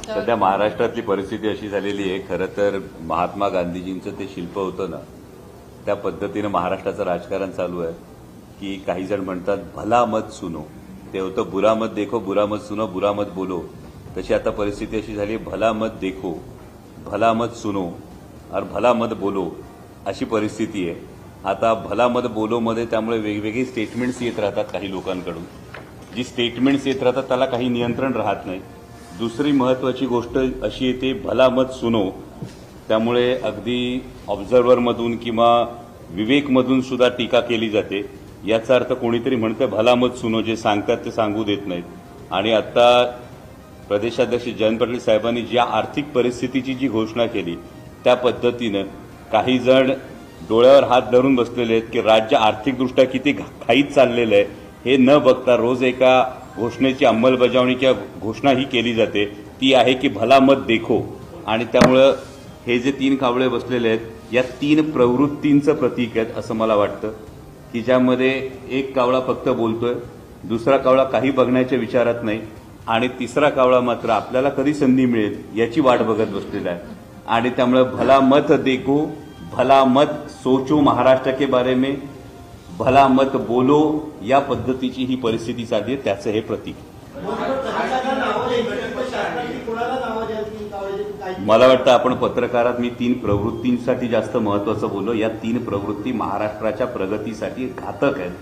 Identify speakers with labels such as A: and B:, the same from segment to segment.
A: सध्या महाराष्ट्रातली परिस्थिती अशी झालेली आहे, खरं तर महात्मा गांधीजींचं ते शिल्प होतं ना, त्या पद्धतीनं महाराष्ट्राचं राजकारण चालू आहे की काही जण म्हणतात भला मत सुनो, ते होतं बुरा मत देखो, बुरा मत सुनो, बुरा मत बोलो. तशी आता परिस्थिती अशी झाली, भला मत देखो, भला मत सुनो और भला मत बोलो अशी परिस्थिती आहे. आता भला मत बोलो मध्ये त्यामुळे वेगवेगळी स्टेटमेंट्स येत राहतात काही लोकांकडून. जी स्टेटमेंट्स येत राहतात त्याला काही नियंत्रण राहत नाही. दुसरी महत्वाची गोष्ट अशी येते, भला मत सुनो, त्यामुळे अगदी ऑब्झर्व्हरमधून किंवा विवेकमधून सुद्धा टीका केली जाते. याचा अर्थ कोणीतरी म्हणतं भला मत सुनो, जे सांगतात ते सांगू देत नाहीत. आणि आता प्रदेशाध्यक्ष जयंत पाटील साहेबांनी ज्या आर्थिक परिस्थितीची जी घोषणा केली त्या पद्धतीनं काही जण डोळ्यावर हात धरून बसलेले आहेत की राज्य आर्थिकदृष्ट्या किती खाईत चाललेलं आहे हे न बघता रोज एका घोषणेची अंमलबजावणी किंवा घोषणा ही केली जाते, ती आहे की भला मत देखो. आणि त्यामुळं हे जे तीन कावळे बसलेले आहेत या तीन प्रवृत्तींचं प्रतीक आहेत असं मला वाटतं, की ज्यामध्ये एक कावळा फक्त बोलतोय, दुसरा कावळा काही बघण्याच्या विचारात नाही, आणि तिसरा कावळा मात्र आपल्याला कधी संधी मिळेल याची वाट बघत बसलेला आहे. आणि त्यामुळे भला मत देखो, भला मत सोचो महाराष्ट्र के बारे में, भला मत बोलो या पद्धतीची ही परिस्थिती चालली आहे, त्याचं हे प्रतीक. मला वाटतं आपण पत्रकारात मी तीन प्रवृत्तींसाठी जास्त महत्वाचं बोललो. या तीन प्रवृत्ती महाराष्ट्राच्या प्रगतीसाठी घातक आहेत.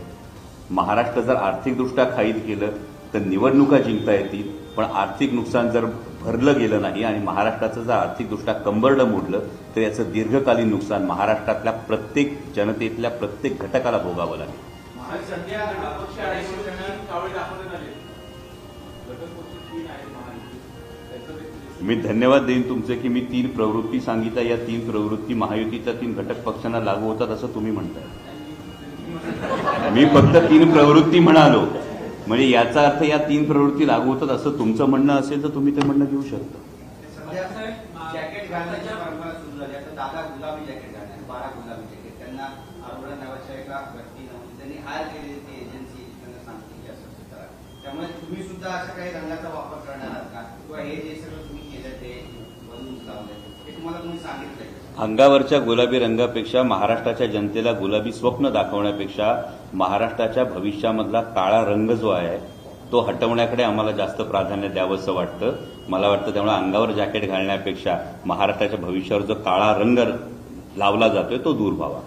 A: महाराष्ट्र जर आर्थिकदृष्ट्या खाईत गेलं तर निवडणुका जिंकता येतील, पण आर्थिक नुकसान जर भरलं गेलं नाही आणि महाराष्ट्राचं जर आर्थिकदृष्ट्या कंबरडं मोडलं तर याचं दीर्घकालीन नुकसान महाराष्ट्रातल्या प्रत्येक जनतेतल्या प्रत्येक घटकाला भोगावं लागेल. मी धन्यवाद देईन तुमचे की मी तीन प्रवृत्ती सांगितल्या. या तीन प्रवृत्ती महायुतीच्या तीन घटक पक्षांना लागू होतात असं तुम्ही म्हणताय. मी फक्त तीन प्रवृत्ती म्हणालो, म्हणजे याचा अर्थ या तीन प्रवृत्ती लागू होतात असं तुमचं म्हणणं असेल तर तुम्ही ते म्हणणं घेऊ शकता.
B: जॅकेट घालण्याच्या परंपरा सुरू झाली. आता दादा गुलाबी जॅकेट घालणार, 12 गुलाबी जॅकेट. त्यांना अरोरा नावाच्या एका व्यक्तीनं त्यांनी हायर केलेली ती एजन्सी त्यांना सांगते की असं करा. त्यामुळे तुम्ही सुद्धा अशा काही रंगाचा वापर करणार आहात का, किंवा हे जे सगळं तुम्ही केलं ते बदलून लावलंय हे तुम्हाला तुम्ही सांगितलंय?
A: अंगावरच्या गुलाबी रंगापेक्षा, महाराष्ट्राच्या जनतेला गुलाबी स्वप्न दाखवण्यापेक्षा महाराष्ट्राच्या भविष्यामधला काळा रंग जो आहे तो हटवण्याकडे आम्हाला जास्त प्राधान्य द्यावंसं वाटतं. मला वाटतं त्यामुळे अंगावर जॅकेट घालण्यापेक्षा महाराष्ट्राच्या भविष्यावर जो काळा रंग लावला जातोय तो दूर व्हावा.